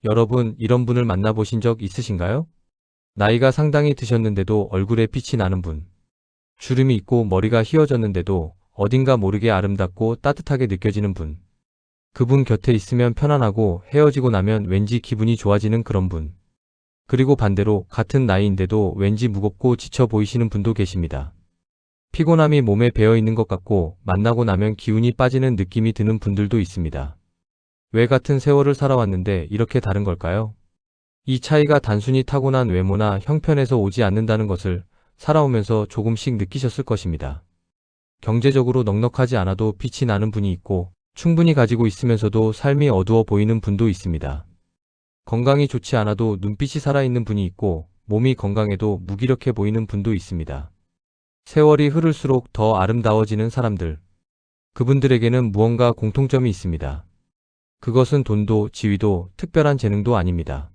여러분, 이런 분을 만나보신 적 있으신가요? 나이가 상당히 드셨는데도 얼굴에 빛이 나는 분. 주름이 있고 머리가 휘어졌는데도 어딘가 모르게 아름답고 따뜻하게 느껴지는 분. 그분 곁에 있으면 편안하고 헤어지고 나면 왠지 기분이 좋아지는 그런 분. 그리고 반대로 같은 나이인데도 왠지 무겁고 지쳐 보이시는 분도 계십니다. 피곤함이 몸에 배어 있는 것 같고 만나고 나면 기운이 빠지는 느낌이 드는 분들도 있습니다. 왜 같은 세월을 살아왔는데 이렇게 다른 걸까요? 이 차이가 단순히 타고난 외모나 형편에서 오지 않는다는 것을 살아오면서 조금씩 느끼셨을 것입니다. 경제적으로 넉넉하지 않아도 빛이 나는 분이 있고 충분히 가지고 있으면서도 삶이 어두워 보이는 분도 있습니다. 건강이 좋지 않아도 눈빛이 살아있는 분이 있고 몸이 건강해도 무기력해 보이는 분도 있습니다. 세월이 흐를수록 더 아름다워지는 사람들. 그분들에게는 무언가 공통점이 있습니다. 그것은 돈도 지위도 특별한 재능도 아닙니다.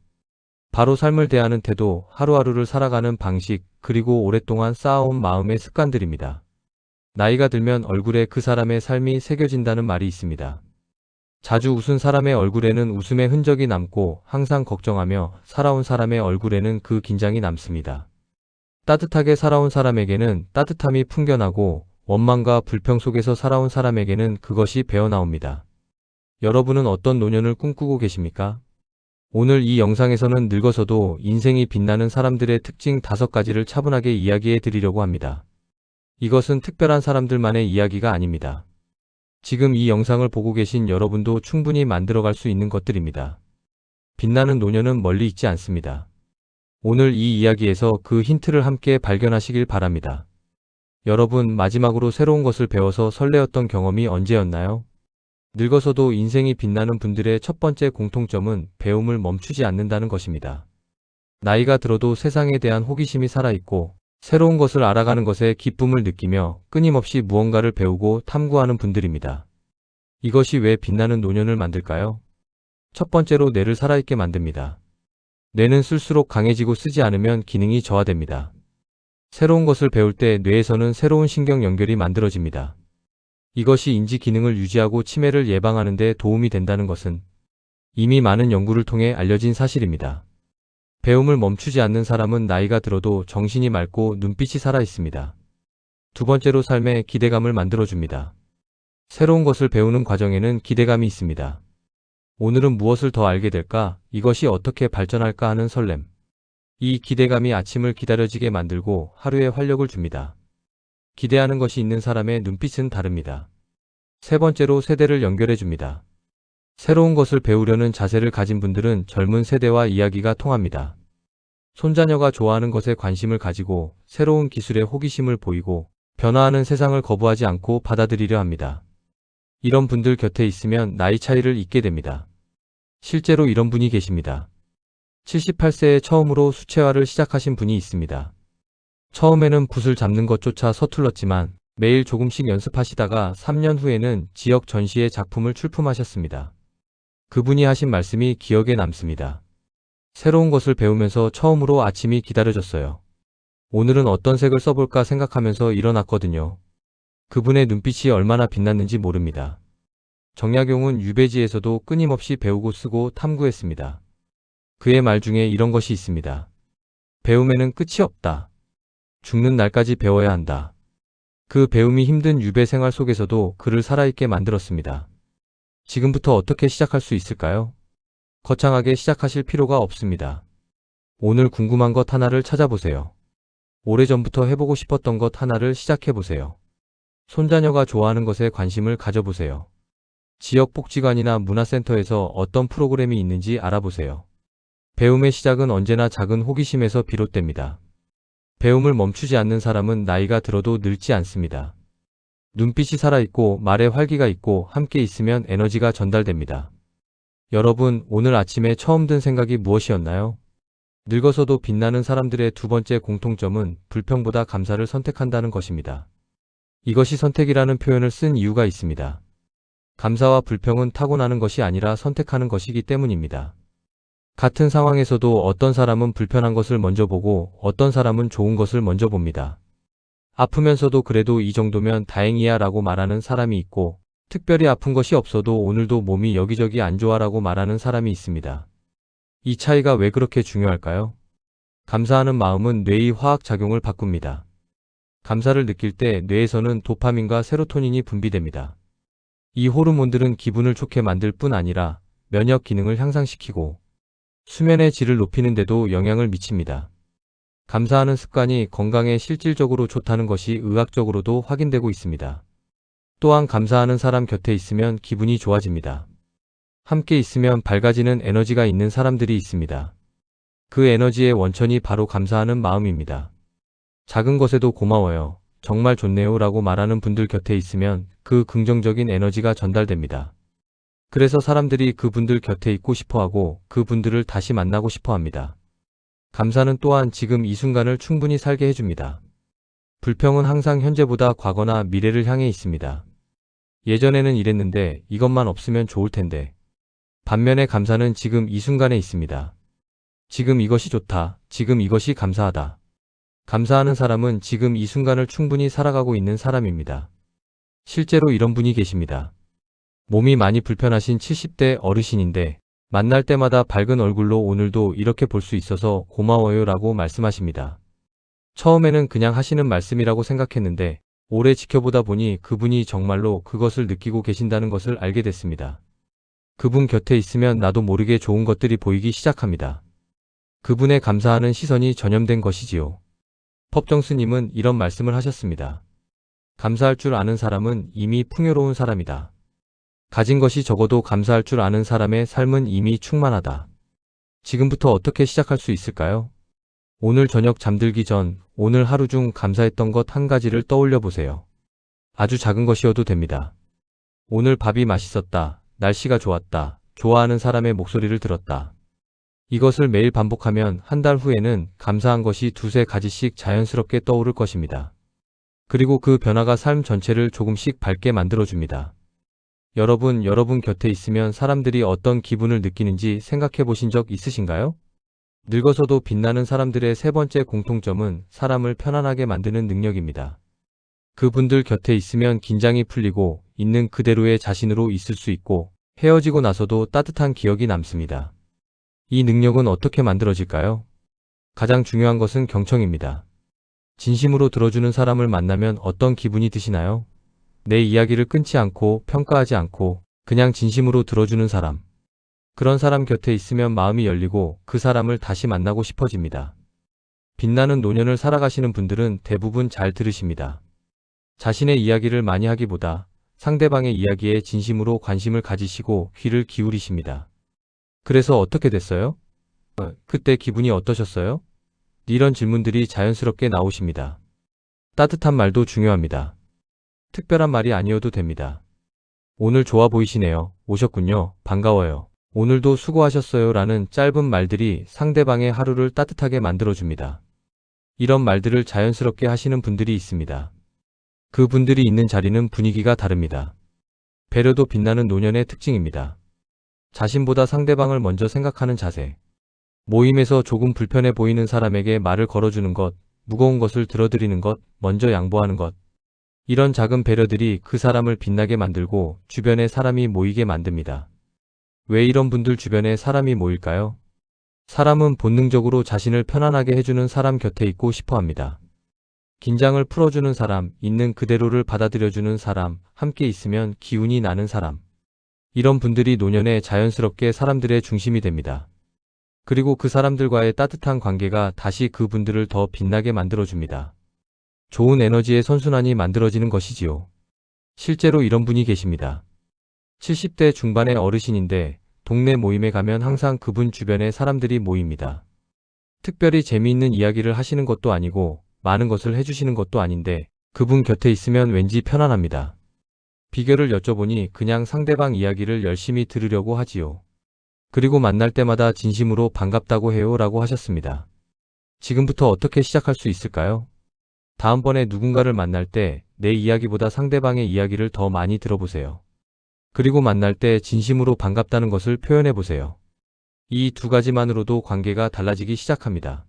바로 삶을 대하는 태도, 하루하루를 살아가는 방식, 그리고 오랫동안 쌓아온 마음의 습관들입니다. 나이가 들면 얼굴에 그 사람의 삶이 새겨진다는 말이 있습니다. 자주 웃은 사람의 얼굴에는 웃음의 흔적이 남고 항상 걱정하며 살아온 사람의 얼굴에는 그 긴장이 남습니다. 따뜻하게 살아온 사람에게는 따뜻함이 풍겨나고 원망과 불평 속에서 살아온 사람에게는 그것이 배어나옵니다. 여러분은 어떤 노년을 꿈꾸고 계십니까? 오늘 이 영상에서는 늙어서도 인생이 빛나는 사람들의 특징 5가지를 차분하게 이야기해 드리려고 합니다. 이것은 특별한 사람들만의 이야기가 아닙니다. 지금 이 영상을 보고 계신 여러분도 충분히 만들어갈 수 있는 것들입니다. 빛나는 노년은 멀리 있지 않습니다. 오늘 이 이야기에서 그 힌트를 함께 발견하시길 바랍니다. 여러분, 마지막으로 새로운 것을 배워서 설레었던 경험이 언제였나요? 늙어서도 인생이 빛나는 분들의 첫 번째 공통점은 배움을 멈추지 않는다는 것입니다. 나이가 들어도 세상에 대한 호기심이 살아있고 새로운 것을 알아가는 것에 기쁨을 느끼며 끊임없이 무언가를 배우고 탐구하는 분들입니다. 이것이 왜 빛나는 노년을 만들까요? 첫 번째로 뇌를 살아있게 만듭니다. 뇌는 쓸수록 강해지고 쓰지 않으면 기능이 저하됩니다. 새로운 것을 배울 때 뇌에서는 새로운 신경 연결이 만들어집니다. 이것이 인지 기능을 유지하고 치매를 예방하는 데 도움이 된다는 것은 이미 많은 연구를 통해 알려진 사실입니다. 배움을 멈추지 않는 사람은 나이가 들어도 정신이 맑고 눈빛이 살아 있습니다. 두 번째로 삶에 기대감을 만들어줍니다. 새로운 것을 배우는 과정에는 기대감이 있습니다. 오늘은 무엇을 더 알게 될까? 이것이 어떻게 발전할까 하는 설렘. 이 기대감이 아침을 기다려지게 만들고 하루에 활력을 줍니다. 기대하는 것이 있는 사람의 눈빛은 다릅니다. 세 번째로 세대를 연결해 줍니다. 새로운 것을 배우려는 자세를 가진 분들은 젊은 세대와 이야기가 통합니다. 손자녀가 좋아하는 것에 관심을 가지고 새로운 기술에 호기심을 보이고 변화하는 세상을 거부하지 않고 받아들이려 합니다. 이런 분들 곁에 있으면 나이 차이를 잊게 됩니다. 실제로 이런 분이 계십니다. 78세에 처음으로 수채화를 시작하신 분이 있습니다. 처음에는 붓을 잡는 것조차 서툴렀지만 매일 조금씩 연습하시다가 3년 후에는 지역 전시회 작품을 출품하셨습니다. 그분이 하신 말씀이 기억에 남습니다. 새로운 것을 배우면서 처음으로 아침이 기다려졌어요. 오늘은 어떤 색을 써볼까 생각하면서 일어났거든요. 그분의 눈빛이 얼마나 빛났는지 모릅니다. 정약용은 유배지에서도 끊임없이 배우고 쓰고 탐구했습니다. 그의 말 중에 이런 것이 있습니다. 배움에는 끝이 없다. 죽는 날까지 배워야 한다. 그 배움이 힘든 유배 생활 속에서도 그를 살아있게 만들었습니다. 지금부터 어떻게 시작할 수 있을까요? 거창하게 시작하실 필요가 없습니다. 오늘 궁금한 것 하나를 찾아보세요. 오래전부터 해보고 싶었던 것 하나를 시작해보세요. 손자녀가 좋아하는 것에 관심을 가져보세요. 지역 복지관이나 문화센터에서 어떤 프로그램이 있는지 알아보세요. 배움의 시작은 언제나 작은 호기심에서 비롯됩니다. 배움을 멈추지 않는 사람은 나이가 들어도 늙지 않습니다. 눈빛이 살아있고 말에 활기가 있고 함께 있으면 에너지가 전달됩니다. 여러분, 오늘 아침에 처음 든 생각이 무엇이었나요? 늙어서도 빛나는 사람들의 두 번째 공통점은 불평보다 감사를 선택한다는 것입니다. 이것이 선택이라는 표현을 쓴 이유가 있습니다. 감사와 불평은 타고나는 것이 아니라 선택하는 것이기 때문입니다. 같은 상황에서도 어떤 사람은 불편한 것을 먼저 보고 어떤 사람은 좋은 것을 먼저 봅니다. 아프면서도 그래도 이 정도면 다행이야 라고 말하는 사람이 있고 특별히 아픈 것이 없어도 오늘도 몸이 여기저기 안 좋아 라고 말하는 사람이 있습니다. 이 차이가 왜 그렇게 중요할까요? 감사하는 마음은 뇌의 화학 작용을 바꿉니다. 감사를 느낄 때 뇌에서는 도파민과 세로토닌이 분비됩니다. 이 호르몬들은 기분을 좋게 만들 뿐 아니라 면역 기능을 향상시키고 수면의 질을 높이는 데도 영향을 미칩니다. 감사하는 습관이 건강에 실질적으로 좋다는 것이 의학적으로도 확인되고 있습니다. 또한 감사하는 사람 곁에 있으면 기분이 좋아집니다. 함께 있으면 밝아지는 에너지가 있는 사람들이 있습니다. 그 에너지의 원천이 바로 감사하는 마음입니다. 작은 것에도 고마워요, 정말 좋네요 라고 말하는 분들 곁에 있으면 그 긍정적인 에너지가 전달됩니다. 그래서 사람들이 그분들 곁에 있고 싶어하고 그분들을 다시 만나고 싶어합니다. 감사는 또한 지금 이 순간을 충분히 살게 해줍니다. 불평은 항상 현재보다 과거나 미래를 향해 있습니다. 예전에는 이랬는데 이것만 없으면 좋을 텐데. 반면에 감사는 지금 이 순간에 있습니다. 지금 이것이 좋다. 지금 이것이 감사하다. 감사하는 사람은 지금 이 순간을 충분히 살아가고 있는 사람입니다. 실제로 이런 분이 계십니다. 몸이 많이 불편하신 70대 어르신인데 만날 때마다 밝은 얼굴로 오늘도 이렇게 볼 수 있어서 고마워요 라고 말씀하십니다. 처음에는 그냥 하시는 말씀이라고 생각했는데 오래 지켜보다 보니 그분이 정말로 그것을 느끼고 계신다는 것을 알게 됐습니다. 그분 곁에 있으면 나도 모르게 좋은 것들이 보이기 시작합니다. 그분의 감사하는 시선이 전염된 것이지요. 법정스님은 이런 말씀을 하셨습니다. 감사할 줄 아는 사람은 이미 풍요로운 사람이다. 가진 것이 적어도 감사할 줄 아는 사람의 삶은 이미 충만하다. 지금부터 어떻게 시작할 수 있을까요? 오늘 저녁 잠들기 전 오늘 하루 중 감사했던 것 한 가지를 떠올려 보세요. 아주 작은 것이어도 됩니다. 오늘 밥이 맛있었다. 날씨가 좋았다. 좋아하는 사람의 목소리를 들었다. 이것을 매일 반복하면 한 달 후에는 감사한 것이 두세 가지씩 자연스럽게 떠오를 것입니다. 그리고 그 변화가 삶 전체를 조금씩 밝게 만들어줍니다. 여러분 곁에 있으면 사람들이 어떤 기분을 느끼는지 생각해 보신 적 있으신가요? 늙어서도 빛나는 사람들의 세 번째 공통점은 사람을 편안하게 만드는 능력입니다. 그분들 곁에 있으면 긴장이 풀리고 있는 그대로의 자신으로 있을 수 있고 헤어지고 나서도 따뜻한 기억이 남습니다. 이 능력은 어떻게 만들어질까요? 가장 중요한 것은 경청입니다. 진심으로 들어주는 사람을 만나면 어떤 기분이 드시나요? 내 이야기를 끊지 않고 평가하지 않고 그냥 진심으로 들어주는 사람. 그런 사람 곁에 있으면 마음이 열리고 그 사람을 다시 만나고 싶어집니다. 빛나는 노년을 살아가시는 분들은 대부분 잘 들으십니다. 자신의 이야기를 많이 하기보다 상대방의 이야기에 진심으로 관심을 가지시고 귀를 기울이십니다. 그래서 어떻게 됐어요? 그때 기분이 어떠셨어요? 이런 질문들이 자연스럽게 나오십니다. 따뜻한 말도 중요합니다. 특별한 말이 아니어도 됩니다. 오늘 좋아 보이시네요. 오셨군요. 반가워요. 오늘도 수고하셨어요 라는 짧은 말들이 상대방의 하루를 따뜻하게 만들어줍니다. 이런 말들을 자연스럽게 하시는 분들이 있습니다. 그분들이 있는 자리는 분위기가 다릅니다. 배려도 빛나는 노년의 특징입니다. 자신보다 상대방을 먼저 생각하는 자세. 모임에서 조금 불편해 보이는 사람에게 말을 걸어주는 것, 무거운 것을 들어드리는 것, 먼저 양보하는 것. 이런 작은 배려들이 그 사람을 빛나게 만들고 주변에 사람이 모이게 만듭니다. 왜 이런 분들 주변에 사람이 모일까요? 사람은 본능적으로 자신을 편안하게 해주는 사람 곁에 있고 싶어 합니다. 긴장을 풀어주는 사람, 있는 그대로를 받아들여주는 사람, 함께 있으면 기운이 나는 사람. 이런 분들이 노년에 자연스럽게 사람들의 중심이 됩니다. 그리고 그 사람들과의 따뜻한 관계가 다시 그분들을 더 빛나게 만들어줍니다. 좋은 에너지의 선순환이 만들어지는 것이지요. 실제로 이런 분이 계십니다. 70대 중반의 어르신인데 동네 모임에 가면 항상 그분 주변에 사람들이 모입니다. 특별히 재미있는 이야기를 하시는 것도 아니고 많은 것을 해주시는 것도 아닌데 그분 곁에 있으면 왠지 편안합니다. 비결을 여쭤보니 그냥 상대방 이야기를 열심히 들으려고 하지요. 그리고 만날 때마다 진심으로 반갑다고 해요 라고 하셨습니다. 지금부터 어떻게 시작할 수 있을까요? 다음번에 누군가를 만날 때 내 이야기보다 상대방의 이야기를 더 많이 들어보세요. 그리고 만날 때 진심으로 반갑다는 것을 표현해 보세요. 이 두 가지만으로도 관계가 달라지기 시작합니다.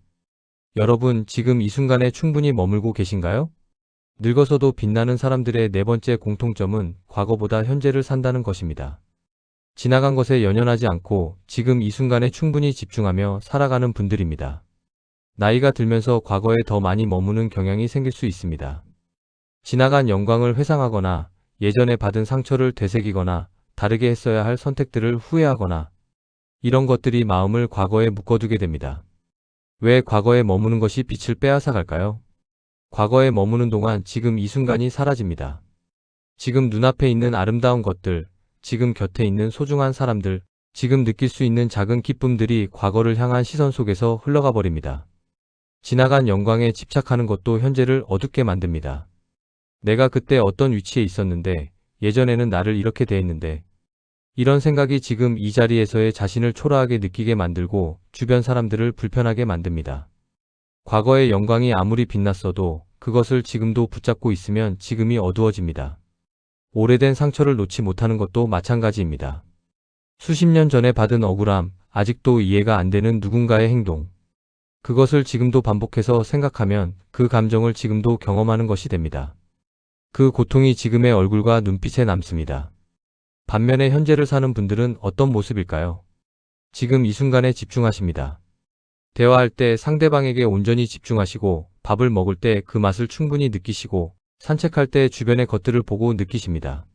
여러분 지금 이 순간에 충분히 머물고 계신가요? 늙어서도 빛나는 사람들의 네 번째 공통점은 과거보다 현재를 산다는 것입니다. 지나간 것에 연연하지 않고 지금 이 순간에 충분히 집중하며 살아가는 분들입니다. 나이가 들면서 과거에 더 많이 머무는 경향이 생길 수 있습니다. 지나간 영광을 회상하거나 예전에 받은 상처를 되새기거나 다르게 했어야 할 선택들을 후회하거나 이런 것들이 마음을 과거에 묶어두게 됩니다. 왜 과거에 머무는 것이 빛을 빼앗아 갈까요? 과거에 머무는 동안 지금 이 순간이 사라집니다. 지금 눈앞에 있는 아름다운 것들, 지금 곁에 있는 소중한 사람들, 지금 느낄 수 있는 작은 기쁨들이 과거를 향한 시선 속에서 흘러가 버립니다. 지나간 영광에 집착하는 것도 현재를 어둡게 만듭니다. 내가 그때 어떤 위치에 있었는데, 예전에는 나를 이렇게 대했는데, 이런 생각이 지금 이 자리에서의 자신을 초라하게 느끼게 만들고 주변 사람들을 불편하게 만듭니다. 과거의 영광이 아무리 빛났어도 그것을 지금도 붙잡고 있으면 지금이 어두워집니다. 오래된 상처를 놓지 못하는 것도 마찬가지입니다. 수십 년 전에 받은 억울함, 아직도 이해가 안 되는 누군가의 행동. 그것을 지금도 반복해서 생각하면 그 감정을 지금도 경험하는 것이 됩니다. 그 고통이 지금의 얼굴과 눈빛에 남습니다. 반면에 현재를 사는 분들은 어떤 모습일까요? 지금 이 순간에 집중하십니다. 대화할 때 상대방에게 온전히 집중하시고 밥을 먹을 때 그 맛을 충분히 느끼시고 산책할 때 주변의 것들을 보고 느끼십니다.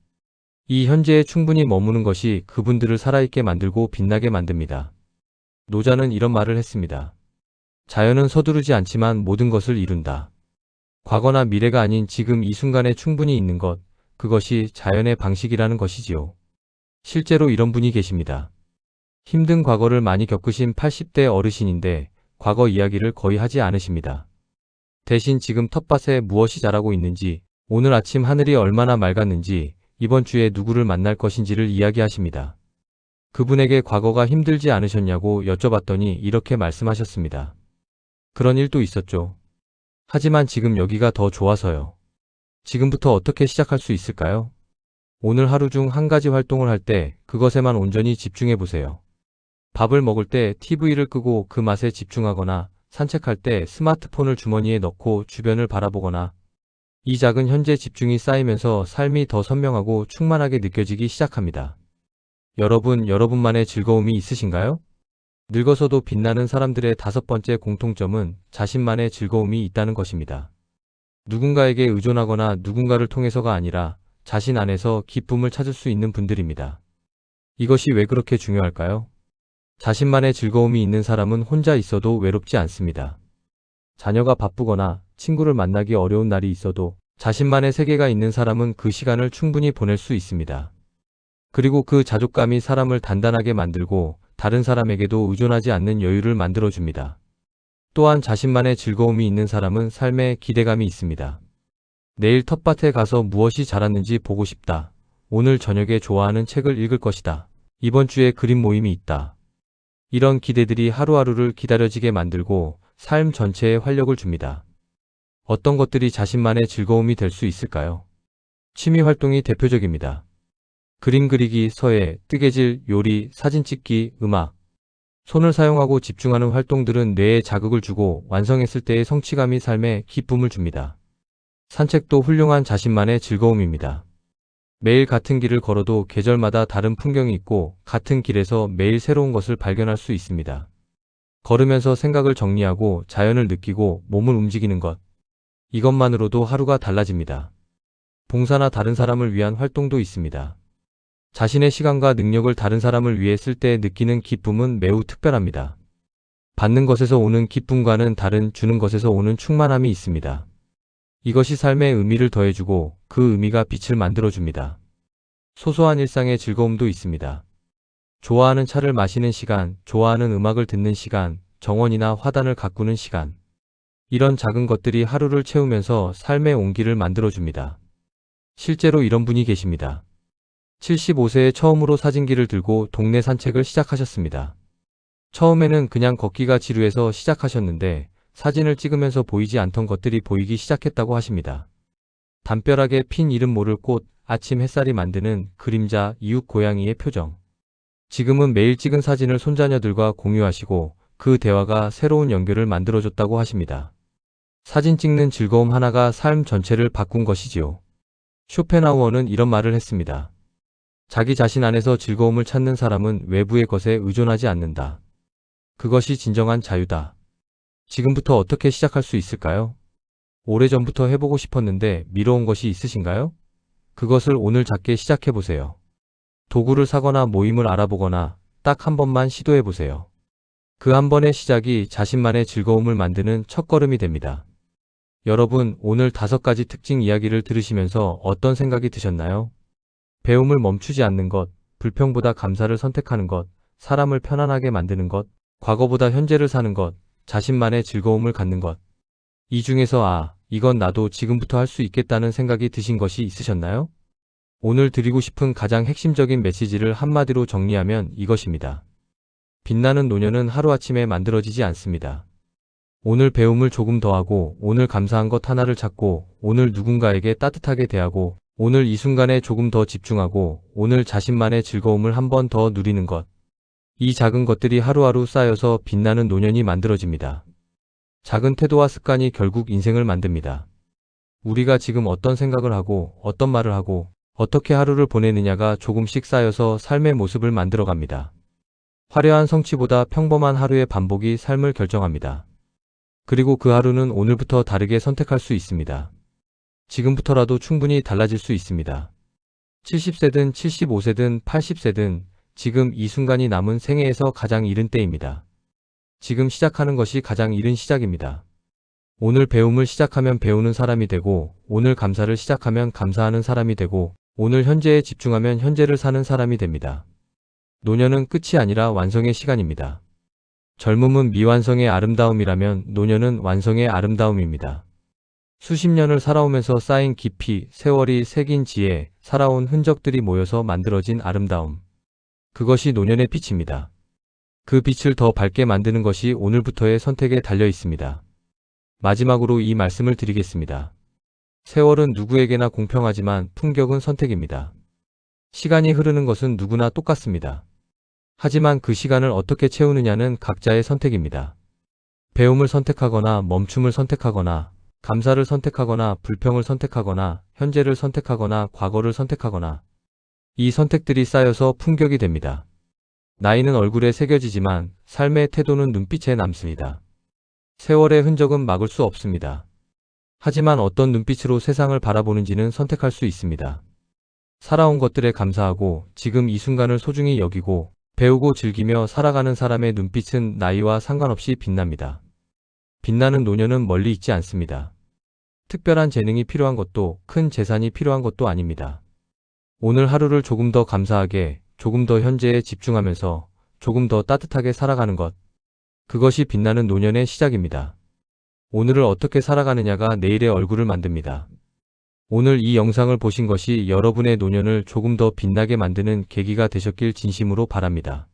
이 현재에 충분히 머무는 것이 그분들을 살아있게 만들고 빛나게 만듭니다. 노자는 이런 말을 했습니다. 자연은 서두르지 않지만 모든 것을 이룬다. 과거나 미래가 아닌 지금 이 순간에 충분히 있는 것, 그것이 자연의 방식이라는 것이지요. 실제로 이런 분이 계십니다. 힘든 과거를 많이 겪으신 80대 어르신인데 과거 이야기를 거의 하지 않으십니다. 대신 지금 텃밭에 무엇이 자라고 있는지, 오늘 아침 하늘이 얼마나 맑았는지, 이번 주에 누구를 만날 것인지를 이야기하십니다. 그분에게 과거가 힘들지 않으셨냐고 여쭤봤더니 이렇게 말씀하셨습니다. 그런 일도 있었죠. 하지만 지금 여기가 더 좋아서요. 지금부터 어떻게 시작할 수 있을까요? 오늘 하루 중 한 가지 활동을 할 때 그것에만 온전히 집중해 보세요. 밥을 먹을 때 TV를 끄고 그 맛에 집중하거나 산책할 때 스마트폰을 주머니에 넣고 주변을 바라보거나 이 작은 현재 집중이 쌓이면서 삶이 더 선명하고 충만하게 느껴지기 시작합니다. 여러분만의 즐거움이 있으신가요? 늙어서도 빛나는 사람들의 5번째 공통점은 자신만의 즐거움이 있다는 것입니다. 누군가에게 의존하거나 누군가를 통해서가 아니라 자신 안에서 기쁨을 찾을 수 있는 분들입니다. 이것이 왜 그렇게 중요할까요? 자신만의 즐거움이 있는 사람은 혼자 있어도 외롭지 않습니다. 자녀가 바쁘거나 친구를 만나기 어려운 날이 있어도 자신만의 세계가 있는 사람은 그 시간을 충분히 보낼 수 있습니다. 그리고 그 자족감이 사람을 단단하게 만들고 다른 사람에게도 의존하지 않는 여유를 만들어줍니다. 또한 자신만의 즐거움이 있는 사람은 삶에 기대감이 있습니다. 내일 텃밭에 가서 무엇이 자랐는지 보고 싶다. 오늘 저녁에 좋아하는 책을 읽을 것이다. 이번 주에 그림 모임이 있다. 이런 기대들이 하루하루를 기다려지게 만들고 삶 전체에 활력을 줍니다. 어떤 것들이 자신만의 즐거움이 될 수 있을까요? 취미 활동이 대표적입니다. 그림 그리기, 서예, 뜨개질, 요리, 사진 찍기, 음악. 손을 사용하고 집중하는 활동들은 뇌에 자극을 주고 완성했을 때의 성취감이 삶에 기쁨을 줍니다. 산책도 훌륭한 자신만의 즐거움입니다. 매일 같은 길을 걸어도 계절마다 다른 풍경이 있고 같은 길에서 매일 새로운 것을 발견할 수 있습니다. 걸으면서 생각을 정리하고 자연을 느끼고 몸을 움직이는 것. 이것만으로도 하루가 달라집니다. 봉사나 다른 사람을 위한 활동도 있습니다. 자신의 시간과 능력을 다른 사람을 위해 쓸 때 느끼는 기쁨은 매우 특별합니다. 받는 것에서 오는 기쁨과는 다른 주는 것에서 오는 충만함이 있습니다. 이것이 삶에 의미를 더해주고 그 의미가 빛을 만들어줍니다. 소소한 일상의 즐거움도 있습니다. 좋아하는 차를 마시는 시간, 좋아하는 음악을 듣는 시간, 정원이나 화단을 가꾸는 시간. 이런 작은 것들이 하루를 채우면서 삶의 온기를 만들어줍니다. 실제로 이런 분이 계십니다. 75세에 처음으로 사진기를 들고 동네 산책을 시작하셨습니다. 처음에는 그냥 걷기가 지루해서 시작하셨는데 사진을 찍으면서 보이지 않던 것들이 보이기 시작했다고 하십니다. 담벼락에 핀 이름 모를 꽃, 아침 햇살이 만드는 그림자, 이웃 고양이의 표정. 지금은 매일 찍은 사진을 손자녀들과 공유하시고 그 대화가 새로운 연결을 만들어줬다고 하십니다. 사진 찍는 즐거움 하나가 삶 전체를 바꾼 것이지요. 쇼펜하우어는 이런 말을 했습니다. 자기 자신 안에서 즐거움을 찾는 사람은 외부의 것에 의존하지 않는다. 그것이 진정한 자유다. 지금부터 어떻게 시작할 수 있을까요? 오래전부터 해보고 싶었는데 미뤄온 것이 있으신가요? 그것을 오늘 작게 시작해보세요. 도구를 사거나 모임을 알아보거나 딱 한 번만 시도해보세요. 그 한 번의 시작이 자신만의 즐거움을 만드는 첫걸음이 됩니다. 여러분, 오늘 5가지 특징 이야기를 들으시면서 어떤 생각이 드셨나요? 배움을 멈추지 않는 것, 불평보다 감사를 선택하는 것, 사람을 편안하게 만드는 것, 과거보다 현재를 사는 것, 자신만의 즐거움을 갖는 것. 이 중에서 이건 나도 지금부터 할 수 있겠다는 생각이 드신 것이 있으셨나요? 오늘 드리고 싶은 가장 핵심적인 메시지를 한마디로 정리하면 이것입니다. 빛나는 노년은 하루아침에 만들어지지 않습니다. 오늘 배움을 조금 더 하고, 오늘 감사한 것 하나를 찾고, 오늘 누군가에게 따뜻하게 대하고, 오늘 이 순간에 조금 더 집중하고, 오늘 자신만의 즐거움을 한 번 더 누리는 것. 이 작은 것들이 하루하루 쌓여서 빛나는 노년이 만들어집니다. 작은 태도와 습관이 결국 인생을 만듭니다. 우리가 지금 어떤 생각을 하고, 어떤 말을 하고, 어떻게 하루를 보내느냐가 조금씩 쌓여서 삶의 모습을 만들어갑니다. 화려한 성취보다 평범한 하루의 반복이 삶을 결정합니다. 그리고 그 하루는 오늘부터 다르게 선택할 수 있습니다. 지금부터라도 충분히 달라질 수 있습니다. 70세든 75세든 80세든 지금 이 순간이 남은 생애에서 가장 이른 때입니다. 지금 시작하는 것이 가장 이른 시작입니다. 오늘 배움을 시작하면 배우는 사람이 되고, 오늘 감사를 시작하면 감사하는 사람이 되고, 오늘 현재에 집중하면 현재를 사는 사람이 됩니다. 노년은 끝이 아니라 완성의 시간입니다. 젊음은 미완성의 아름다움이라면 노년은 완성의 아름다움입니다. 수십 년을 살아오면서 쌓인 깊이, 세월이 새긴 지혜, 살아온 흔적들이 모여서 만들어진 아름다움. 그것이 노년의 빛입니다. 그 빛을 더 밝게 만드는 것이 오늘부터의 선택에 달려 있습니다. 마지막으로 이 말씀을 드리겠습니다. 세월은 누구에게나 공평하지만 품격은 선택입니다. 시간이 흐르는 것은 누구나 똑같습니다. 하지만 그 시간을 어떻게 채우느냐는 각자의 선택입니다. 배움을 선택하거나 멈춤을 선택하거나 감사를 선택하거나 불평을 선택하거나 현재를 선택하거나 과거를 선택하거나 이 선택들이 쌓여서 품격이 됩니다. 나이는 얼굴에 새겨지지만 삶의 태도는 눈빛에 남습니다. 세월의 흔적은 막을 수 없습니다. 하지만 어떤 눈빛으로 세상을 바라보는지는 선택할 수 있습니다. 살아온 것들에 감사하고 지금 이 순간을 소중히 여기고 배우고 즐기며 살아가는 사람의 눈빛은 나이와 상관없이 빛납니다. 빛나는 노년은 멀리 있지 않습니다. 특별한 재능이 필요한 것도 큰 재산이 필요한 것도 아닙니다. 오늘 하루를 조금 더 감사하게, 조금 더 현재에 집중하면서 조금 더 따뜻하게 살아가는 것. 그것이 빛나는 노년의 시작입니다. 오늘을 어떻게 살아가느냐가 내일의 얼굴을 만듭니다. 오늘 이 영상을 보신 것이 여러분의 노년을 조금 더 빛나게 만드는 계기가 되셨길 진심으로 바랍니다.